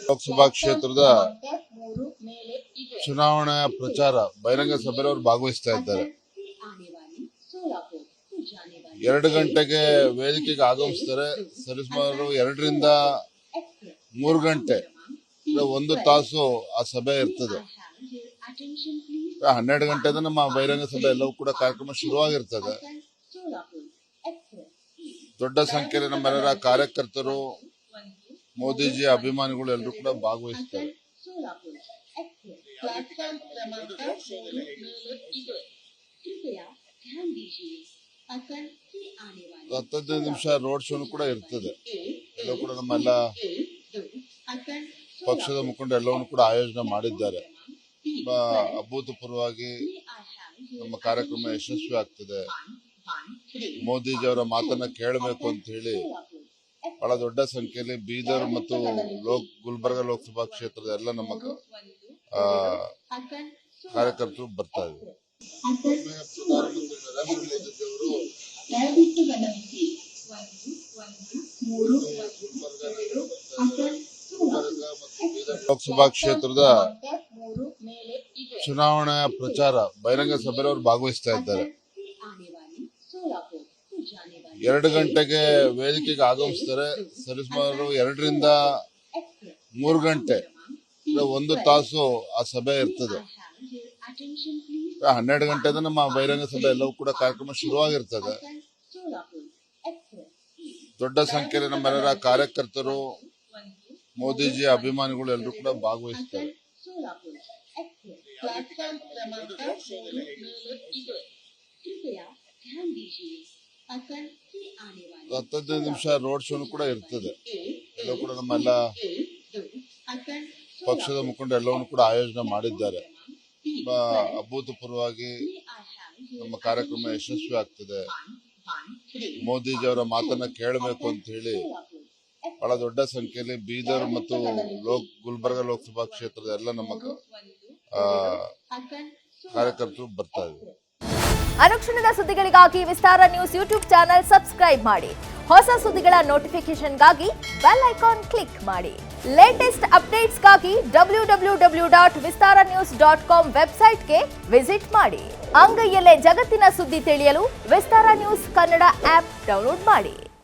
ಲೋಕಸಭಾ ಕ್ಷೇತ್ರದ ಚುನಾವಣಾ ಪ್ರಚಾರ ಬಹಿರಂಗ ಸಭೆಯಲ್ಲಿ ಅವರು ಭಾಗವಹಿಸ್ತಾ ಇದ್ದಾರೆ. 2 ಗಂಟೆಗೆ ವೇದಿಕೆಗೆ ಆಗಮಿಸ್ತಾರೆ. ಸರಿಸುಮಾರು 2 ರಿಂದ 3 ಗಂಟೆ 1 ತಾಸು ಆ ಸಭೆ ಇರ್ತದೆ. 12 ಗಂಟೆದ ನಮ್ಮ ಬಹಿರಂಗ ಸಭೆ ಎಲ್ಲವೂ ಕೂಡ ಕಾರ್ಯಕ್ರಮ ಶುರುವಾಗಿರ್ತದೆ. ದೊಡ್ಡ ಸಂಖ್ಯೆಯಲ್ಲಿ ನಮ್ಮೆಲ್ಲರ ಕಾರ್ಯಕರ್ತರು, ಮೋದಿಜಿ ಅಭಿಮಾನಿಗಳು ಎಲ್ಲರೂ ಕೂಡ ಭಾಗವಹಿಸ್ತಾರೆ. 15 ನಿಮಿಷ ರೋಡ್ ಶೋನು ಕೂಡ ಇರ್ತದೆ. ಎಲ್ಲವೂ ಕೂಡ ನಮ್ಮೆಲ್ಲ ಪಕ್ಷದ ಮುಖಂಡರು ಎಲ್ಲವನ್ನು ಕೂಡ ಆಯೋಜನೆ ಮಾಡಿದ್ದಾರೆ. ಅಭೂತಪೂರ್ವವಾಗಿ ನಮ್ಮ ಕಾರ್ಯಕ್ರಮ ಯಶಸ್ವಿ ಆಗ್ತದೆ. ಮೋದಿಜಿ ಅವರ ಮಾತನ್ನ ಕೇಳಬೇಕು ಅಂತ ಹೇಳಿ ಬಹಳ ದೊಡ್ಡ ಸಂಖ್ಯೆಯಲ್ಲಿ ಬೀದರ್ ಮತ್ತು ಗುಲ್ಬರ್ಗ ಲೋಕಸಭಾ ಕ್ಷೇತ್ರದ ಎಲ್ಲ ನಮ್ಮ ಕಾರ್ಯಕರ್ತರು ಬರ್ತಾ ಇದ್ದಾರೆ. ಲೋಕಸಭಾ ಕ್ಷೇತ್ರದ ಚುನಾವಣಾ ಪ್ರಚಾರ ಬಹಿರಂಗ ಸಭೆಯಲ್ಲಿ ಅವರು ಭಾಗವಹಿಸ್ತಾ ಇದ್ದಾರೆ. 2 ಗಂಟೆಗೆ ವೇದಿಕೆಗೆ ಆಗಮಿಸ್ತಾರೆ. ಸರಿಸುಮಾರು 2 ರಿಂದ 3 ಗಂಟೆ 1 ತಾಸು ಆ ಸಭೆ ಇರ್ತದೆ. 12 ಗಂಟೆದ ನಮ್ಮ ಬಹಿರಂಗ ಸಭೆ ಎಲ್ಲವೂ ಕೂಡ ಕಾರ್ಯಕ್ರಮ ಶುರುವಾಗಿರ್ತದೆ. ದೊಡ್ಡ ಸಂಖ್ಯೆಯಲ್ಲಿ ನಮ್ಮೆಲ್ಲರ ಕಾರ್ಯಕರ್ತರು, ಮೋದಿಜಿ ಅಭಿಮಾನಿಗಳು ಎಲ್ಲರೂ ಕೂಡ ಭಾಗವಹಿಸ್ತಾರೆ. 15 ನಿಮಿಷ ರೋಡ್ ಶೋನು ಕೂಡ ಇರ್ತದೆ. ಎಲ್ಲವೂ ಕೂಡ ನಮ್ಮೆಲ್ಲ ಪಕ್ಷದ ಮುಖಂಡರು ಎಲ್ಲವನ್ನು ಕೂಡ ಆಯೋಜನೆ ಮಾಡಿದ್ದಾರೆ. ಅಭೂತಪೂರ್ವವಾಗಿ ನಮ್ಮ ಕಾರ್ಯಕ್ರಮ ಯಶಸ್ವಿ ಆಗ್ತದೆ. ಮೋದಿಜಿ ಅವರ ಮಾತನ್ನ ಕೇಳಬೇಕು ಅಂತ ಹೇಳಿ ಬಹಳ ದೊಡ್ಡ ಸಂಖ್ಯೆಯಲ್ಲಿ ಬೀದರ್ ಮತ್ತು ಗುಲ್ಬರ್ಗ ಲೋಕಸಭಾ ಕ್ಷೇತ್ರದ ಎಲ್ಲ ನಮ್ಮ ಕಾರ್ಯಕರ್ತರು ಬರ್ತಾ ಇದ್ದಾರೆ. ಅನುಕ್ಷಣದ ಸುದ್ದಿಗಳಿಗಾಗಿ ವಿಸ್ತಾರ ನ್ಯೂಸ್ ಯೂಟ್ಯೂಬ್ ಚಾನೆಲ್ ಸಬ್ಸ್ಕ್ರೈಬ್ ಮಾಡಿ. ಹೊಸ ಸುದ್ದಿಗಳ ನೋಟಿಫಿಕೇಶನ್ಗಾಗಿ ಬೆಲ್ ಐಕಾನ್ ಕ್ಲಿಕ್ ಮಾಡಿ. ಲೇಟೆಸ್ಟ್ ಅಪ್ಡೇಟ್ಸ್ಗಾಗಿ www.vistaranews.com ವೆಬ್ಸೈಟ್ಗೆ ವಿಸಿಟ್ ಮಾಡಿ. ಅಂಗೈಯಲ್ಲೇ ಜಗತ್ತಿನ ಸುದ್ದಿ ತಿಳಿಯಲು ವಿಸ್ತಾರ ನ್ಯೂಸ್ ಕನ್ನಡ ಆಪ್ ಡೌನ್ಲೋಡ್ ಮಾಡಿ.